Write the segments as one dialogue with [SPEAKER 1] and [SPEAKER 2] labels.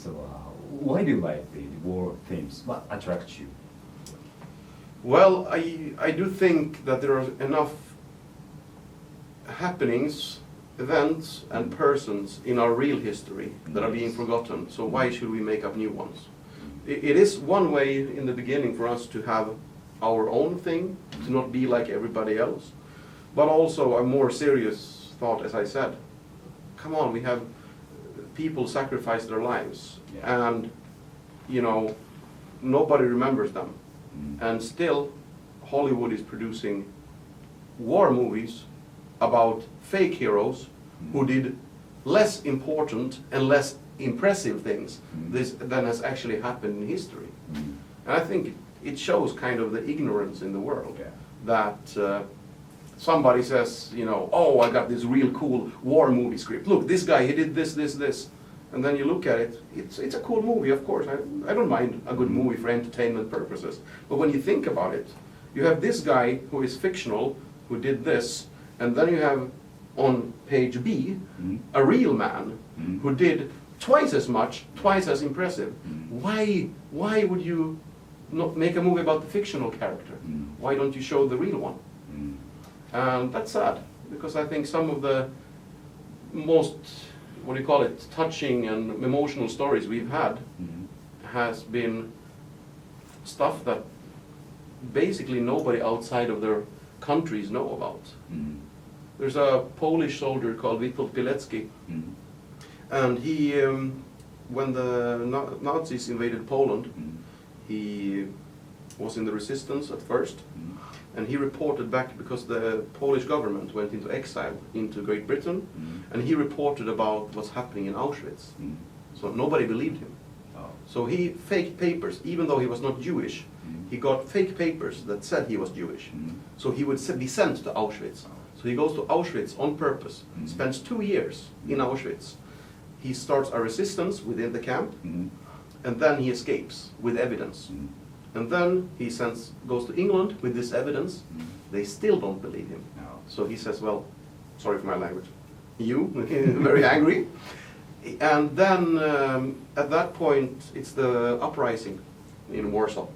[SPEAKER 1] So why do you like the war themes? What attracts you?
[SPEAKER 2] Well, I do think that there are enough happenings, events and persons in our real history that are being forgotten, so why should we make up new ones? It is one way in the beginning for us to have our own thing, to not be like everybody else, but also a more serious thought, as I said. Come on, we have people sacrifice their lives, and you know, nobody remembers them. And still, Hollywood is producing war movies about fake heroes who did less important and less impressive things than has actually happened in history. And I think it shows kind of the ignorance in the world, that somebody says, you know, oh, I got this real cool war movie script. Look, this guy, he did this, this, this. And then you look at it, it's a cool movie, of course. I don't mind a good movie for entertainment purposes. But when you think about it, you have this guy who is fictional, who did this, and then you have on page B, a real man who did twice as much, twice as impressive. Why would you not make a movie about the fictional character? Why don't you show the real one? And that's sad, because I think some of the most, what do you call it, touching and emotional stories we've had has been stuff that basically nobody outside of their countries know about. There's a Polish soldier called Witold Pilecki, and he, when the Nazis invaded Poland, he was in the resistance at first, and he reported back because the Polish government went into exile into Great Britain, and he reported about what's happening in Auschwitz. So nobody believed him. So he faked papers, even though he was not Jewish. He got fake papers that said he was Jewish. So he would be sent to Auschwitz. So he goes to Auschwitz on purpose, spends 2 years in Auschwitz. He starts a resistance within the camp, and then he escapes with evidence. And then he goes to England with this evidence. They still don't believe him. So he says, well, sorry for my language, you, very angry. And then at that point, it's the uprising in Warsaw.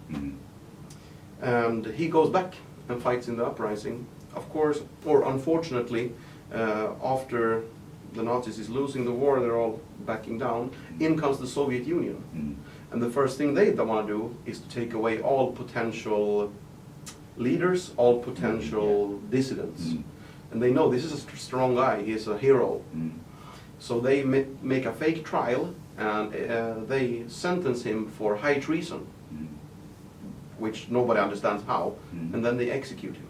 [SPEAKER 2] And he goes back and fights in the uprising. Of course, or unfortunately, after the Nazis is losing the war, they're all backing down, in comes the Soviet Union. And the first thing they want to do is to take away all potential leaders, all potential dissidents. And they know this is a strong guy, he is a hero. So they make a fake trial, and they sentence him for high treason, which nobody understands how, and then they execute him.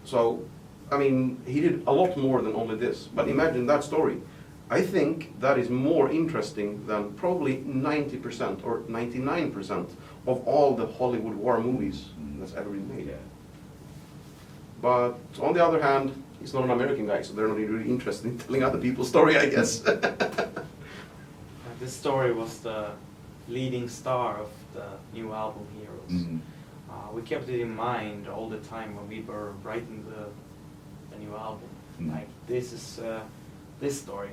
[SPEAKER 2] So, I mean, he did a lot more than only this, but imagine that story. I think that is more interesting than probably 90% or 99% of all the Hollywood war movies that's ever been made. But on the other hand, he's not an American guy, so they're not really interested in telling other people's story, I guess.
[SPEAKER 3] This story was the leading star of the new album, Heroes. We kept it in mind all the time when we were writing the new album. Like, this is this story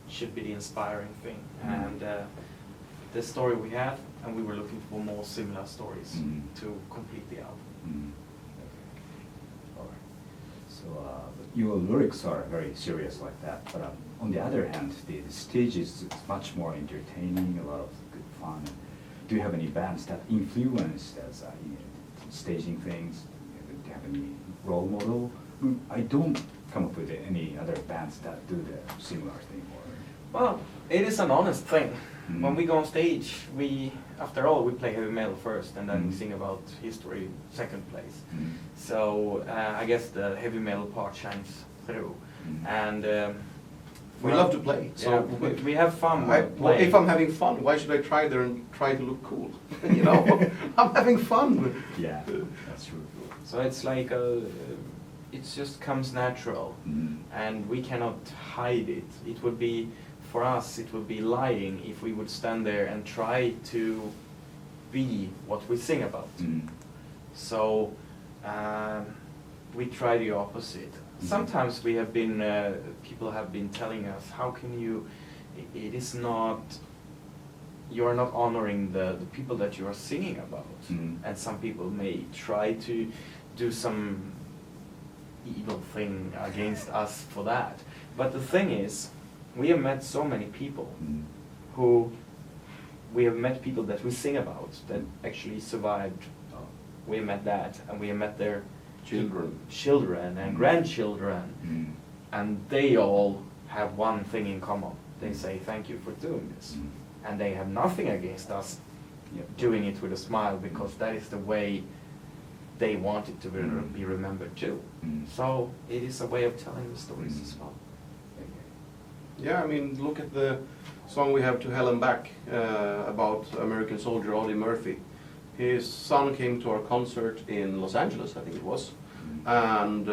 [SPEAKER 3] should be the inspiring thing, and the story we had, and we were looking for more similar stories to complete the album.
[SPEAKER 1] Alright. So your lyrics are very serious like that, but on the other hand, the stage is much more entertaining, a lot of good fun. Do you have any bands that influenced as staging things? Do you have any role model? I don't come up with any other bands that do the similar thing.
[SPEAKER 3] Well, it is an honest thing. When we go on stage, after all, we play heavy metal first, and then we sing about history second place. So I guess the heavy metal part shines through. And
[SPEAKER 2] we love to play. So
[SPEAKER 3] we have fun.
[SPEAKER 2] Well, if I'm having fun, why should I try there and try to look cool? You know, I'm having fun.
[SPEAKER 1] Yeah, that's true.
[SPEAKER 3] So it's like it just comes natural, and we cannot hide it. It would be, for us, it would be lying if we would stand there and try to be what we sing about. So we try the opposite. Sometimes we have been, people have been telling us, how can you it is not, you are not honoring the people that you are singing about. And some people may try to do some evil thing against us for that. But the thing is, we have met so many people who, we have met people that we sing about that actually survived. We have met that, and we have met their children and grandchildren, and they all have one thing in common. They say thank you for doing this, and they have nothing against us doing it with a smile, because that is the way they want it to be remembered too. So it is a way of telling the stories as well.
[SPEAKER 2] Yeah, I mean, look at the song we have To Hell and Back about American soldier Audie Murphy. His son came to our concert in Los Angeles, I think it was, and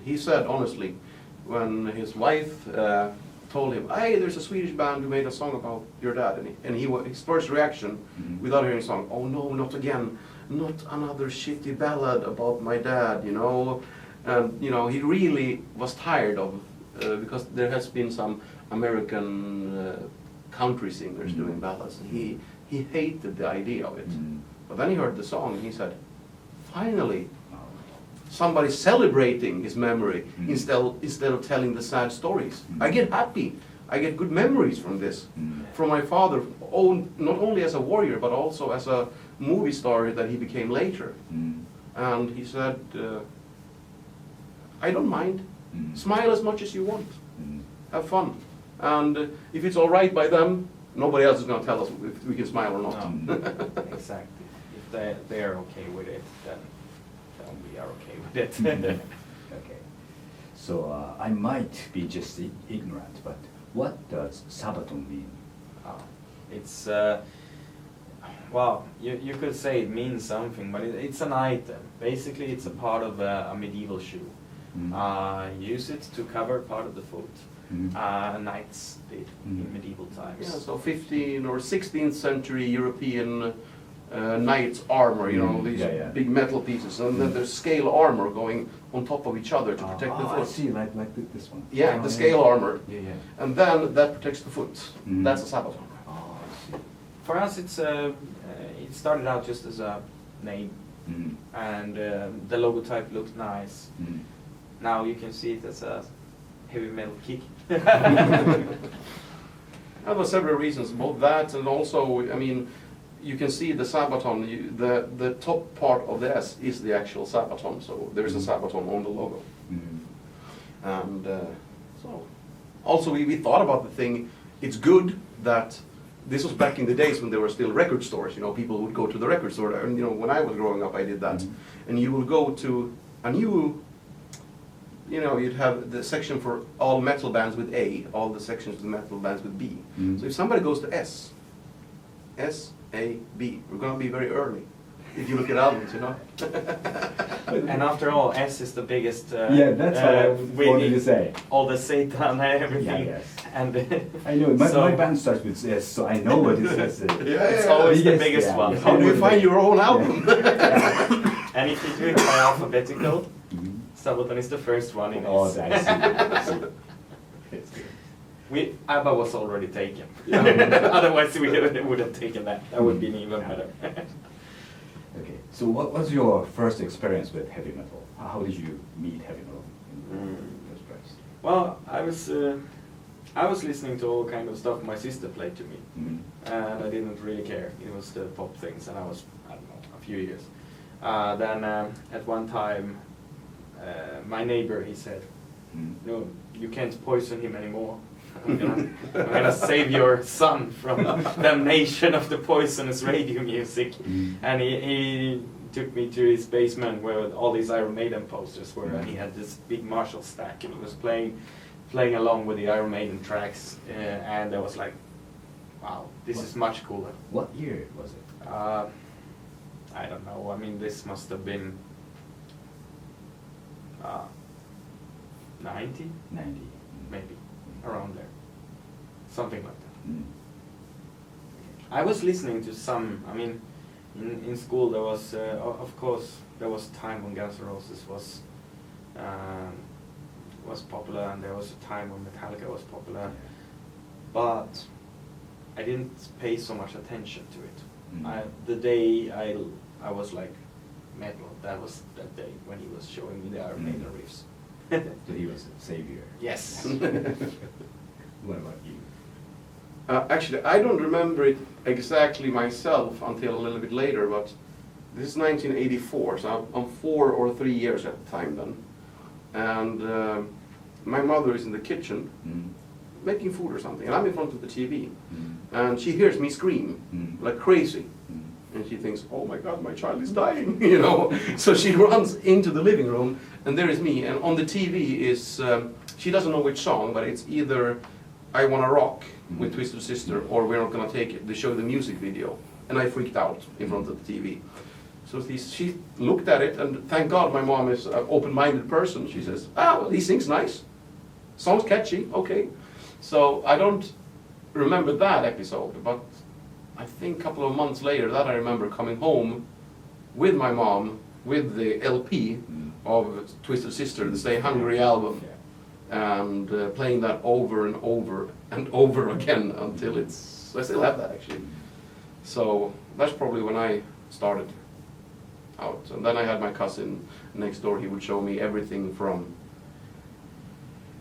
[SPEAKER 2] he said honestly, when his wife told him, "Hey, there's a Swedish band who made a song about your dad," and his first reaction, without hearing the song, "Oh no, not again, not another shitty ballad about my dad," you know. And you know, he really was tired of, because there has been some American country singers doing ballads, and he hated the idea of it. But then he heard the song and he said, finally, somebody celebrating his memory instead of telling the sad stories. I get happy. I get good memories from this. From my father, not only as a warrior, but also as a movie star that he became later. And he said, I don't mind. Smile as much as you want. Have fun. And if it's all right by them, nobody else is going to tell us if we can smile or not.
[SPEAKER 3] Exactly. If they are okay with it, then we are okay with it.
[SPEAKER 1] Okay. So I might be just ignorant, but what does SABATON mean?
[SPEAKER 3] It's, well, you could say it means something, but it's an item. Basically, it's a part of a medieval shoe. Use it to cover part of the foot. Knights did in medieval times.
[SPEAKER 2] Yeah, so 15th or 16th century European knight's armor, you know, these big metal pieces, and then there's scale armor going on top of each other to protect the foot.
[SPEAKER 1] I see, like this one.
[SPEAKER 2] Yeah, the scale armor.
[SPEAKER 1] Yeah.
[SPEAKER 2] And then that protects the foot. That's a SABATON.
[SPEAKER 1] Oh, I see.
[SPEAKER 3] For us, it's it started out just as a name, and the logotype looked nice. Now you can see it as a heavy metal kick.
[SPEAKER 2] There were several reasons, both that and also, I mean, you can see the SABATON, the top part of the S is the actual SABATON, so there's a SABATON on the logo. And so, also we thought about the thing, it's good that, this was back in the days when there were still record stores, you know, people would go to the record store, and you know, when I was growing up I did that, and you will go to a new, you know, you'd have the section for all metal bands with A, all the sections with metal bands with B. So if somebody goes to S, A, B, we're going to be very early. If you look at albums, you know.
[SPEAKER 3] And after all, S is the biggest.
[SPEAKER 1] Yeah, that's what I wanted to say.
[SPEAKER 3] All the Satan and everything.
[SPEAKER 1] Yeah, yes.
[SPEAKER 3] And
[SPEAKER 1] I know, my band starts with S, so I know what it says.
[SPEAKER 3] It's always the biggest one.
[SPEAKER 2] How do you find your own album?
[SPEAKER 3] And if you do it by alphabetical, SABATON is the first one in S.
[SPEAKER 1] I see.
[SPEAKER 3] ABBA was already taken. Otherwise we would have taken that. That would be even better.
[SPEAKER 1] Okay, so what was your first experience with heavy metal? How did you meet heavy metal in the first place?
[SPEAKER 3] Well, I was listening to all kind of stuff my sister played to me, and I didn't really care. It was the pop things, and I was, I don't know, a few years. Then at one time, my neighbor, he said, "No, you can't poison him anymore. I'm gonna save your son from damnation of the poisonous radio music." And he took me to his basement where all these Iron Maiden posters were, and he had this big Marshall stack, and he was playing along with the Iron Maiden tracks, and I was like, wow, this is much cooler.
[SPEAKER 1] What year was it?
[SPEAKER 3] I don't know. I mean, this must have been 90?
[SPEAKER 1] 90.
[SPEAKER 3] Maybe. Around there. Something like that. I was listening to some, I mean, in school there was, of course, there was a time when Guns N' Roses was popular, and there was a time when Metallica was popular. but I didn't pay so much attention to it.
[SPEAKER 1] Mm.
[SPEAKER 3] The day I was like metal, that was that day when he was showing me the Iron Maiden riffs.
[SPEAKER 1] So he was a savior.
[SPEAKER 3] Yes.
[SPEAKER 1] What about you?
[SPEAKER 2] Actually, I don't remember it exactly myself until a little bit later, but this is 1984, so I'm 4 or 3 years at the time then. And my mother is in the kitchen making food or something, and I'm in front of the TV. And she hears me scream like crazy. And she thinks, oh my God, my child is dying, you know. So she runs into the living room, and there is me. And on the TV is, she doesn't know which song, but it's either I Wanna Rock with Twisted Sister or We're Not Gonna Take It. They show the music video. And I freaked out in front of the TV. So she looked at it, and thank God my mom is an open-minded person. She says, well, he sings nice. Sounds catchy, okay. So I don't remember that episode, but I think a couple of months later, that I remember coming home with my mom with the LP of Twisted Sister, the Stay Hungry album, and playing that over and over and over again until it's, I still have that actually. So that's probably when I started out. And then I had my cousin next door. He would show me everything from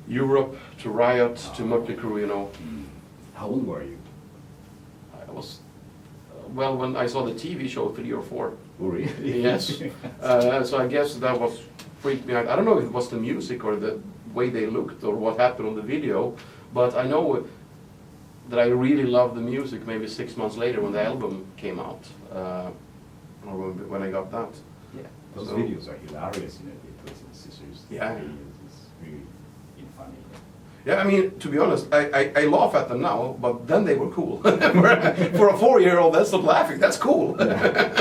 [SPEAKER 2] Europe to Riot to Mötley Crüe, you know.
[SPEAKER 1] How old were you?
[SPEAKER 2] I was, well, when I saw the TV show, 3 or 4.
[SPEAKER 1] Oh, really?
[SPEAKER 2] Yes. So I guess that was freaked me out. I don't know if it was the music or the way they looked or what happened on the video, but I know that I really loved the music maybe 6 months later when the album came out, or when I got that.
[SPEAKER 1] Yeah, those
[SPEAKER 2] So-
[SPEAKER 1] videos are hilarious, you know, the Twisted Sisters.
[SPEAKER 2] Yeah.
[SPEAKER 1] It's really funny.
[SPEAKER 2] Yeah, I mean, to be honest, I laugh at them now, but then they were cool. For a 4-year-old, that's not laughing, that's cool.
[SPEAKER 1] Yeah.